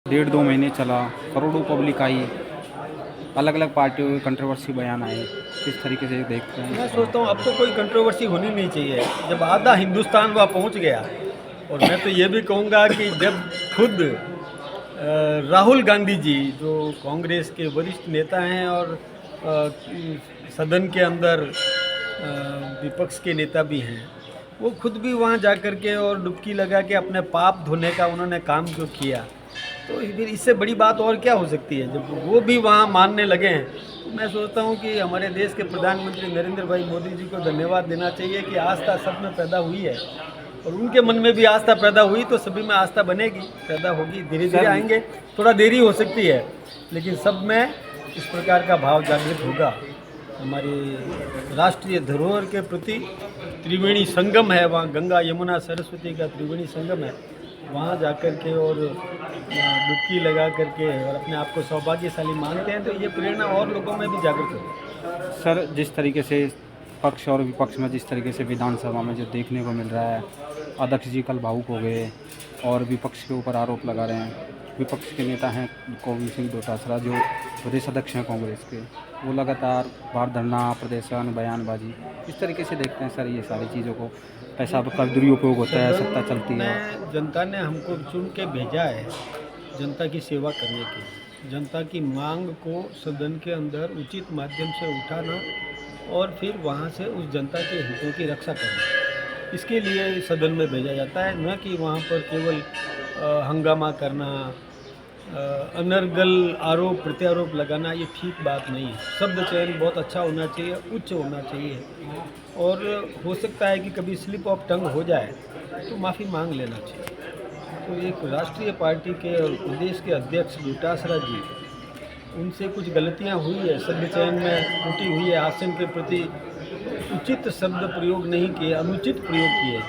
डेढ़ 2 महीने चला, करोड़ों पब्लिक आई, अलग अलग पार्टियों के कंट्रोवर्सी बयान आए। किस तरीके से देखते हैं? मैं सोचता हूँ अब तो कोई कंट्रोवर्सी होनी नहीं चाहिए। जब आधा हिंदुस्तान वहाँ पहुँच गया, और मैं तो ये भी कहूँगा कि जब खुद राहुल गांधी जी, जो कांग्रेस के वरिष्ठ नेता हैं और सदन के अंदर विपक्ष के नेता भी हैं, वो खुद भी वहाँ जा कर के और डुबकी लगा के अपने पाप धोने का उन्होंने काम जो किया, तो फिर इससे बड़ी बात और क्या हो सकती है। जब वो भी वहाँ मानने लगे हैं, तो मैं सोचता हूँ कि हमारे देश के प्रधानमंत्री नरेंद्र भाई मोदी जी को धन्यवाद देना चाहिए कि आस्था सब में पैदा हुई है, और उनके मन में भी आस्था पैदा हुई तो सभी में आस्था बनेगी, पैदा होगी, धीरे धीरे आएंगे। थोड़ा देरी हो सकती है, लेकिन सब में इस प्रकार का भाव जागृत होगा। हमारी राष्ट्रीय धरोहर के प्रति त्रिवेणी संगम है, वहाँ गंगा यमुना सरस्वती का त्रिवेणी संगम है, वहाँ जाकर के और डुबकी लगा करके और अपने आप को सौभाग्यशाली मानते हैं, तो ये प्रेरणा और लोगों में भी जागृत होगी। सर, जिस तरीके से पक्ष और विपक्ष में जिस तरीके से विधानसभा में जो देखने को मिल रहा है, अध्यक्ष जी कल भावुक हो गए और विपक्ष के ऊपर आरोप लगा रहे हैं। विपक्ष के नेता हैं गोविंद सिंह डोटासरा, जो प्रदेश अध्यक्ष हैं कांग्रेस के, वो लगातार बाहर धरना प्रदर्शन बयानबाजी, इस तरीके से देखते हैं सर ये सारी चीज़ों को? पैसा का दुरुपयोग होता है, सत्ता चलती है। जनता ने हमको चुन के भेजा है जनता की सेवा करने की, जनता की मांग को सदन के अंदर उचित माध्यम से उठाना और फिर वहाँ से उस जनता के हितों की रक्षा करना, इसके लिए सदन में भेजा जाता है। न कि वहाँ पर केवल हंगामा करना, अनर्गल आरोप प्रत्यारोप लगाना, ये ठीक बात नहीं है। शब्द चयन बहुत अच्छा होना चाहिए, उच्च होना चाहिए, और हो सकता है कि कभी स्लिप ऑफ टंग हो जाए तो माफ़ी मांग लेना चाहिए। तो एक राष्ट्रीय पार्टी के और प्रदेश के अध्यक्ष डोटासरा जी, उनसे कुछ गलतियां हुई है, शब्द चयन में त्रुटि हुई है, आसन के प्रति उचित शब्द प्रयोग नहीं किए, अनुचित प्रयोग किए,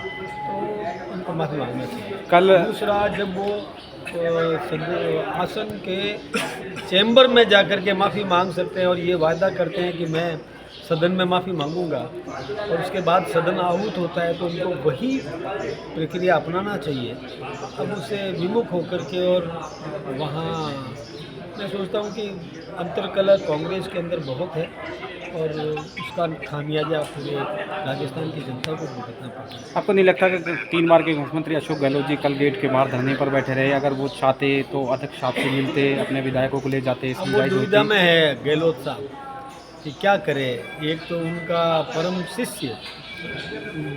तो उनको माफ़ी मांगना चाहिए। कल दूसरा, जब वो आसन के चैम्बर में जाकर के माफ़ी मांग सकते हैं और ये वादा करते हैं कि मैं सदन में माफ़ी मांगूंगा, और उसके बाद सदन आहूत होता है, तो उनको वही प्रक्रिया अपनाना चाहिए। अब उससे विमुख होकर के, और वहाँ मैं सोचता हूँ कि अंतर्कलह कांग्रेस के अंदर बहुत है, और उसका खामियाजा पूरे राजस्थान की जनता को भुगतना पड़ता है। आपको नहीं लगता कि 3 बार के मुख्यमंत्री अशोक गहलोत जी कल गेट के बाहर धरने पर बैठे रहे? अगर वो चाहते तो अध्यक्ष साहब से मिलते, अपने विधायकों को ले जाते, अब वो दुविधा में है गहलोत साहब कि क्या करे। एक तो उनका परम शिष्य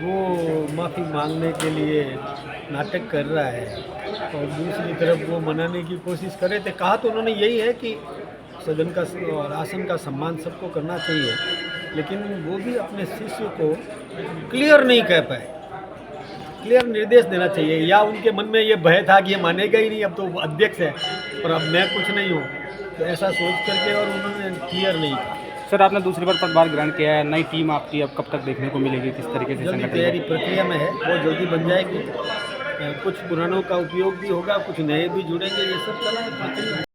वो माफ़ी मांगने के लिए नाटक कर रहा है, और दूसरी तरफ वो मनाने की कोशिश करे। तो कहा तो उन्होंने यही है कि सदन का और आसन का सम्मान सबको करना चाहिए, लेकिन वो भी अपने शिष्य को क्लियर नहीं कह पाए, क्लियर निर्देश देना चाहिए। या उनके मन में ये भय था कि ये मानेगा ही नहीं, अब तो अध्यक्ष है और अब मैं कुछ नहीं हूँ, तो ऐसा सोच करके और उन्होंने क्लियर नहीं कहा। सर, आपने दूसरी बार पदभार ग्रहण किया है, नई टीम आपकी अब कब तक देखने को मिलेगी? किस तरीके से जल्दी संगठन तैयारी प्रक्रिया में है, वो जल्दी बन जाएगी। कुछ पुरानों का उपयोग भी होगा, कुछ नए भी जुड़ेंगे, ये सब चला है प्रक्रिया।